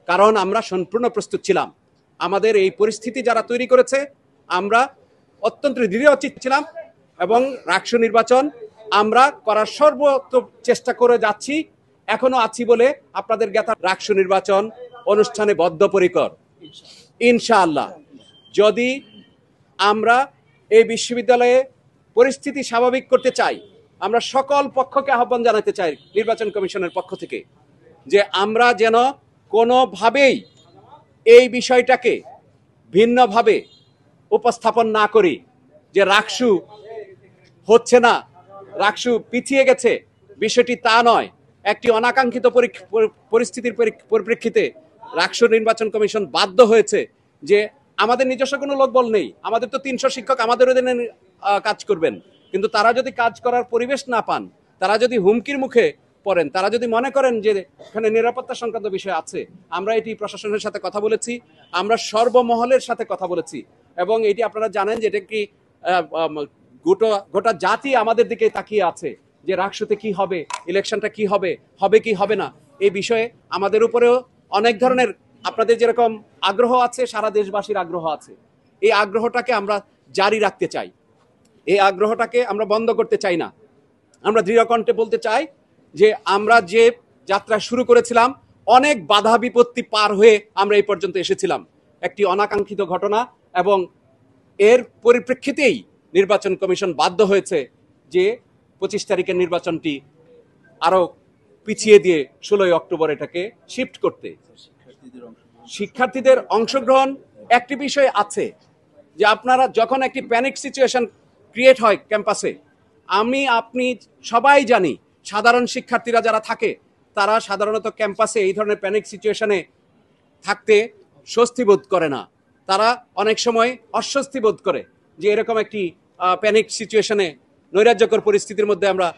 কারণ আমরা সম্পূর্ণ প্রস্তুত ছিলাম। আমাদের এই পরিস্থিতি যারা তৈরি করেছে আমরা অত্যন্ত দৃঢ়চিত ছিলাম এবং রাষ্ট্র নির্বাচন আমরা করার সর্বোচ্চ চেষ্টা করে যাচ্ছি, এখনো আছি বলে আপনাদের জ্ঞাত। রাষ্ট্র নির্বাচন অনুষ্ঠানে বদ্ধপরিকর ইনশাআল্লাহ। যদি আমরা এই বিশ্ববিদ্যালয়ে পরিস্থিতি স্বাভাবিক করতে চাই, আমরা সকল পক্ষকে আহ্বান জানাতে চাই নির্বাচন কমিশনের পক্ষ থেকে যে আমরা যেন কোনোভাবেই এই বিষয়টাকে ভিন্নভাবে উপস্থাপন না করি যে রাকসু হচ্ছে না, রাকসু পিছিয়ে গেছে। বিষয়টি তা নয়। একটি অনাকাঙ্ক্ষিত পরিস্থিতির পরিপ্রেক্ষিতে রাকসু নির্বাচন কমিশন বাধ্য হয়েছে যে আমাদের নিজস্ব কোনো লোকবল নেই, আমাদের তো 300 শিক্ষক আমাদের অধীনে কাজ করবেন, কিন্তু তারা যদি কাজ করার পরিবেশ না পান, তারা যদি হুমকির মুখে পড়েন, তারা যদি মনে করেন যে এখানে নিরাপত্তা সংক্রান্ত বিষয় আছে, আমরা এটি প্রশাসনের সাথে কথা বলেছি, আমরা সর্বমহলের সাথে কথা বলেছি এবং এটি আপনারা জানেন যে এটা কি গোটা জাতি আমাদের দিকে তাকিয়ে আছে যে রাকসুতে কি হবে, ইলেকশনটা কি হবে, হবে কি হবে না। এই বিষয়ে আমাদের উপরেও অনেক ধরনের আপনাদের যেরকম আগ্রহ আছে, সারা দেশবাসীর আগ্রহ আছে। এই আগ্রহটাকে আমরা জারি রাখতে চাই, এই আগ্রহটাকে আমরা বন্ধ করতে চাই না। আমরা দৃঢ় কণ্ঠে বলতে চাই যে আমরা যে যাত্রা শুরু করেছিলাম অনেক বাধা বিপত্তি পার হয়ে আমরা এই পর্যন্ত এসেছিলাম। একটি অনাকাঙ্ক্ষিত ঘটনা এবং এর পরিপ্রেক্ষিতেই নির্বাচন কমিশন বাধ্য হয়েছে যে 25 তারিখের নির্বাচনটি আরো পিছিয়ে দিয়ে 16 অক্টোবর এটাকে শিফট করতে। শিক্ষার্থীদের অংশগ্রহণ একটি বিষয় আছে যে আপনারা যখন একটি প্যানিক সিচুয়েশন ক্রিয়েট হয় ক্যাম্পাসে, আপনি সবাই জানি সাধারণ শিক্ষার্থীরা যারা থাকে তারা সাধারণত ক্যাম্পাসে এই ধরনের প্যানিক সিচুয়েশনে থাকতে স্বস্তি বোধ করে না, তারা অনেক সময় অস্বস্তি বোধ করে যে এরকম একটি প্যানিক সিচুয়েশনে নৈরাজ্যকর পরিস্থিতির মধ্যে আমরা